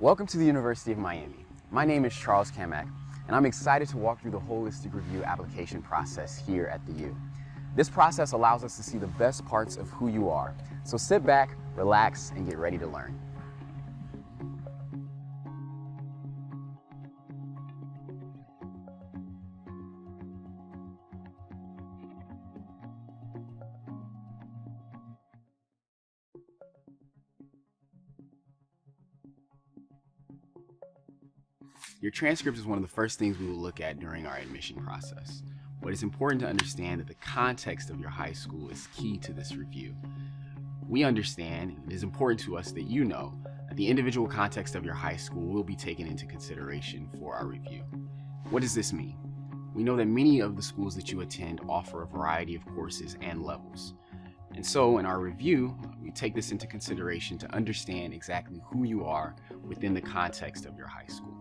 Welcome to the University of Miami. My name is Charles Kamak, and I'm excited to walk through the holistic review application process here at the U. This process allows us to see the best parts of who you are. So sit back, relax, and get ready to learn. Your transcript is one of the first things we will look at during our admission process. But it's important to understand that the context of your high school is key to this review. We understand, and it is important to us that you know, that the individual context of your high school will be taken into consideration for our review. What does this mean? We know that many of the schools that you attend offer a variety of courses and levels. And so in our review, we take this into consideration to understand exactly who you are within the context of your high school.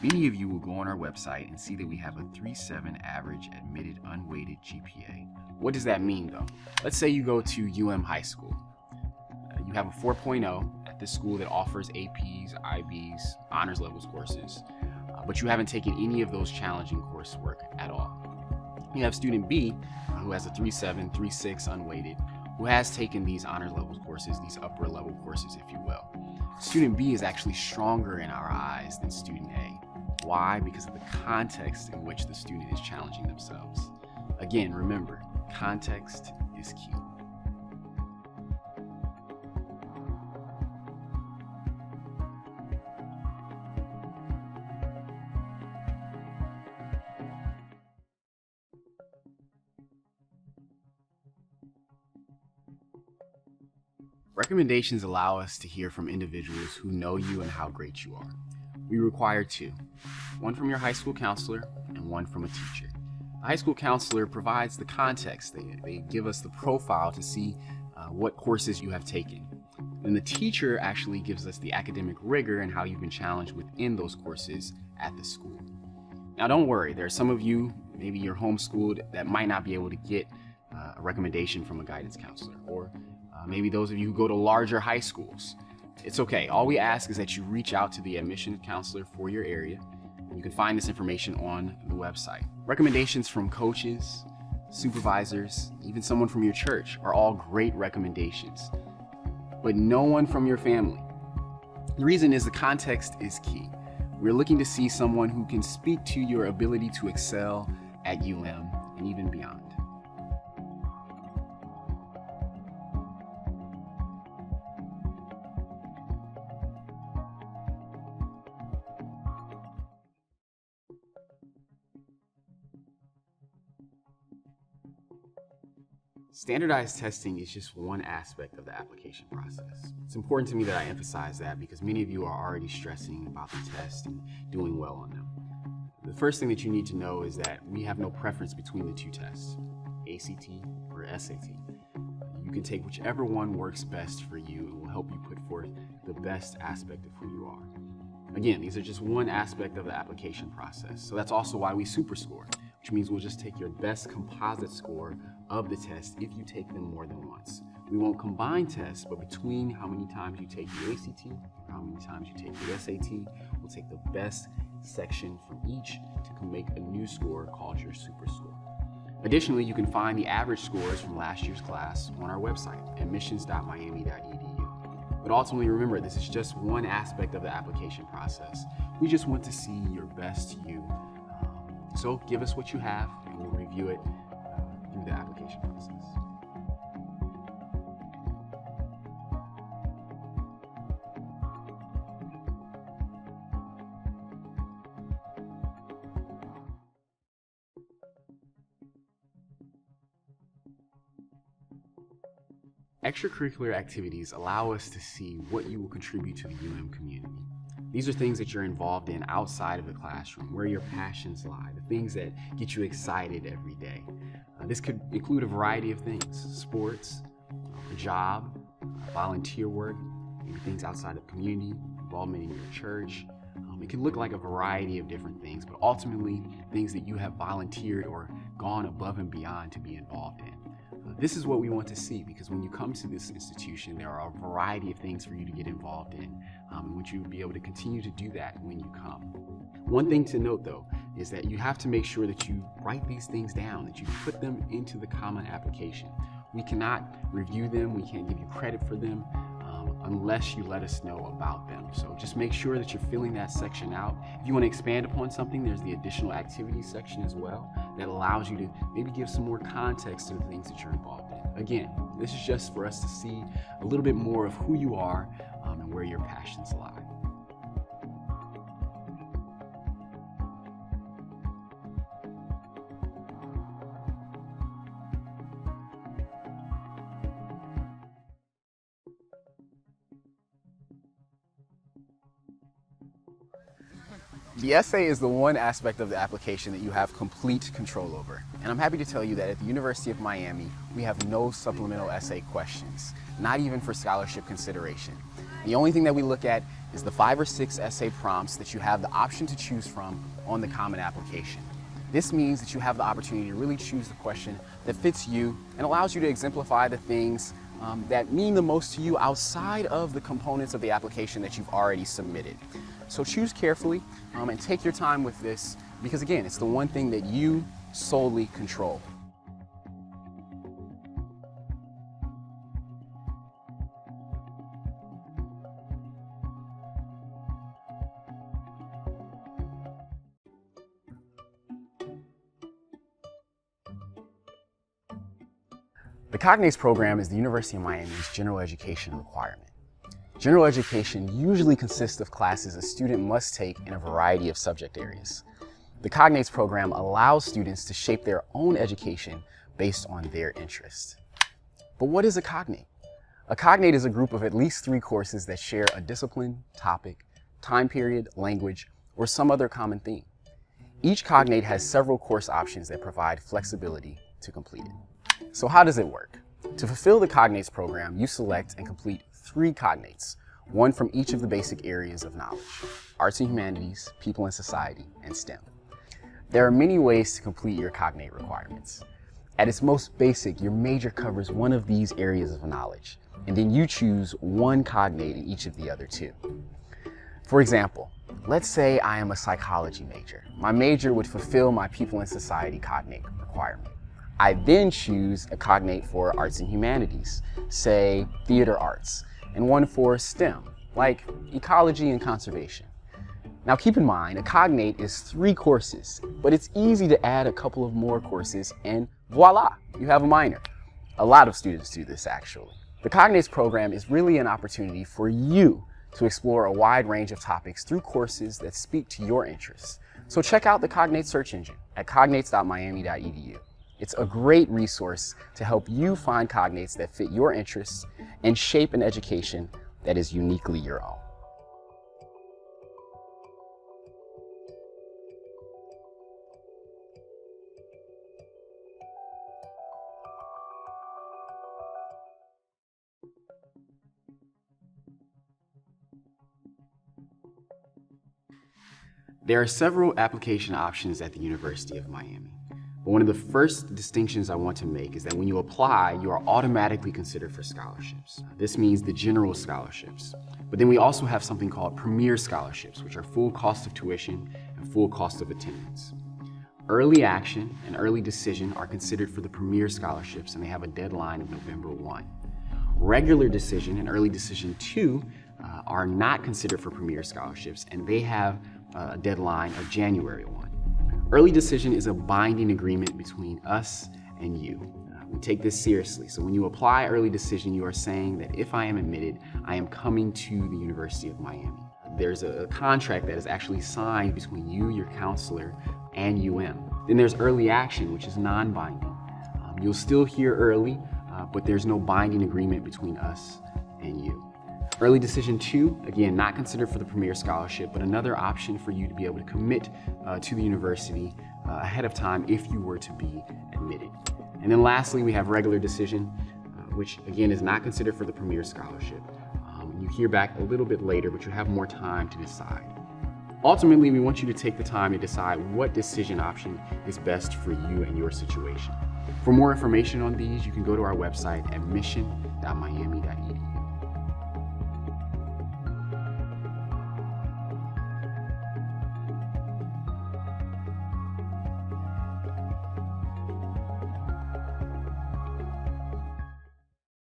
Many of you will go on our website and see that we have a 3.7 average admitted unweighted GPA. What does that mean though? Let's say you go to High School. You have a 4.0 at this school that offers APs, IBs, honors levels courses, but you haven't taken any of those challenging coursework at all. You have student B who has a 3.7, 3.6 unweighted, who has taken these honors levels courses, these upper level courses if you will. Student B is actually stronger in our eyes than student A. Why? Because of the context in which the student is challenging themselves. Again, remember, context is key. Recommendations allow us to hear from individuals who know you and how great you are. We require two, one from your high school counselor and one from a teacher. The high school counselor provides the context. They give us the profile to see what courses you have taken. And the teacher actually gives us the academic rigor and how you've been challenged within those courses at the school. Now don't worry, there are some of you, maybe you're homeschooled, that might not be able to get a recommendation from a guidance counselor, or maybe those of you who go to larger high schools. It's okay. All we ask is that you reach out to the admission counselor for your area. You can find this information on the website. Recommendations from coaches, supervisors, even someone from your church are all great recommendations, but no one from your family. The reason is the context is key. We're looking to see someone who can speak to your ability to excel at UM and even beyond. Standardized testing is just one aspect of the application process. It's important to me that I emphasize that because many of you are already stressing about the test and doing well on them. The first thing that you need to know is that we have no preference between the two tests, ACT or SAT. You can take whichever one works best for you and will help you put forth the best aspect of who you are. Again, these are just one aspect of the application process, so that's also why we superscore, which means we'll just take your best composite score of the test if you take them more than once. We won't combine tests, but between how many times you take the ACT or how many times you take the SAT, we'll take the best section from each to make a new score called your super score. Additionally, you can find the average scores from last year's class on our website, admissions.miami.edu. But ultimately, remember, this is just one aspect of the application process. We just want to see your best you. So give us what you have and we'll review it through the application process. Extracurricular activities allow us to see what you will contribute to the community. These are things that you're involved in outside of the classroom, where your passions lie, the things that get you excited every day. This could include a variety of things: sports, a job, volunteer work, maybe things outside of community, involvement in your church. It can look like a variety of different things, but ultimately things that you have volunteered or gone above and beyond to be involved in. This is what we want to see, because when you come to this institution, there are a variety of things for you to get involved in. We want you to be able to continue to do that when you come. One thing to note though is that you have to make sure that you write these things down, that you put them into the common application. We cannot review them, we can't give you credit for them unless you let us know about them. So just make sure that you're filling that section out. If you want to expand upon something, there's the additional activities section as well that allows you to maybe give some more context to the things that you're involved in. Again, this is just for us to see a little bit more of who you are and where your passions lie. The essay is the one aspect of the application that you have complete control over. And I'm happy to tell you that at the University of Miami, we have no supplemental essay questions, not even for scholarship consideration. The only thing that we look at is the 5 or 6 essay prompts that you have the option to choose from on the common application. This means that you have the opportunity to really choose the question that fits you and allows you to exemplify the things that mean the most to you outside of the components of the application that you've already submitted. So choose carefully and take your time with this because again, it's the one thing that you solely control. The Cognates program is the University of Miami's general education requirement. General education usually consists of classes a student must take in a variety of subject areas. The Cognates program allows students to shape their own education based on their interests. But what is a cognate? A cognate is a group of at least 3 courses that share a discipline, topic, time period, language, or some other common theme. Each cognate has several course options that provide flexibility to complete it. So how does it work? To fulfill the Cognates program, you select and complete 3 cognates, one from each of the basic areas of knowledge: arts and humanities, people and society, and STEM. There are many ways to complete your cognate requirements. At its most basic, your major covers one of these areas of knowledge, and then you choose one cognate in each of the other 2. For example, let's say I am a psychology major. My major would fulfill my people and society cognate requirement. I then choose a cognate for arts and humanities, say theater arts, and one for STEM, like ecology and conservation. Now keep in mind, a cognate is 3 courses, but it's easy to add a couple of more courses and voila, you have a minor. A lot of students do this actually. The Cognates program is really an opportunity for you to explore a wide range of topics through courses that speak to your interests. So check out the Cognates search engine at cognates.miami.edu. It's a great resource to help you find cognates that fit your interests and shape an education that is uniquely your own. There are several application options at the University of Miami. But one of the first distinctions I want to make is that when you apply, you are automatically considered for scholarships. This means the general scholarships. But then we also have something called premier scholarships, which are full cost of tuition and full cost of attendance. Early action and early decision are considered for the premier scholarships, and they have a deadline of November 1. Regular decision and early decision 2 are not considered for premier scholarships, and they have a deadline of January 1. Early decision is a binding agreement between us and you. We take this seriously. So when you apply early decision, you are saying that if I am admitted, I am coming to the University of Miami. There's a contract that is actually signed between you, your counselor, and UM. Then there's early action, which is non-binding. You'll still hear early, but there's no binding agreement between us and you. Early decision 2, again, not considered for the premier scholarship, but another option for you to be able to commit to the university ahead of time if you were to be admitted. And then lastly, we have regular decision, which again is not considered for the premier scholarship. You hear back a little bit later, but you have more time to decide. Ultimately, we want you to take the time to decide what decision option is best for you and your situation. For more information on these, you can go to our website at mission.miami.edu.